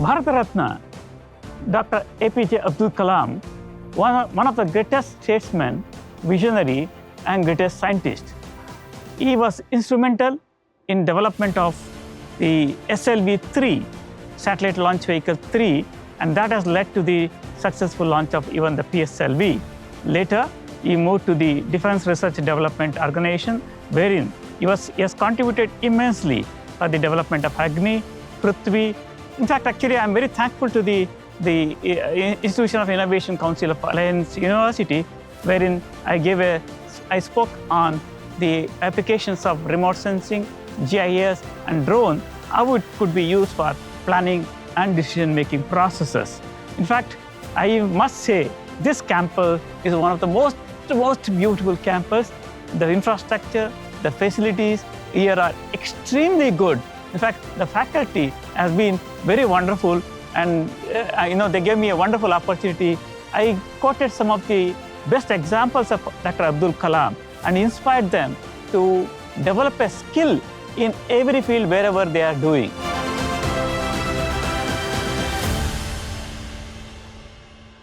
Bharata Ratna, Dr. A.P.J. Abdul Kalam, one of the greatest statesmen, visionary, and greatest scientist. He was instrumental in development of the SLV-3, Satellite Launch Vehicle 3, and that has led to the successful launch of even the PSLV. Later, he moved to the Defense Research and Development Organization, wherein he has contributed immensely for the development of Agni, Prithvi. In fact, actually, I'm very thankful to the Institution of Innovation Council of Alliance University, wherein I spoke on the applications of remote sensing, GIS, and drone, how it could be used for planning and decision-making processes. In fact, I must say, this campus is one of the most beautiful campus. The infrastructure, the facilities here are extremely good. In fact, the faculty has been very wonderful, and they gave me a wonderful opportunity. I quoted some of the best examples of Dr. Abdul Kalam and inspired them to develop a skill in every field wherever they are doing.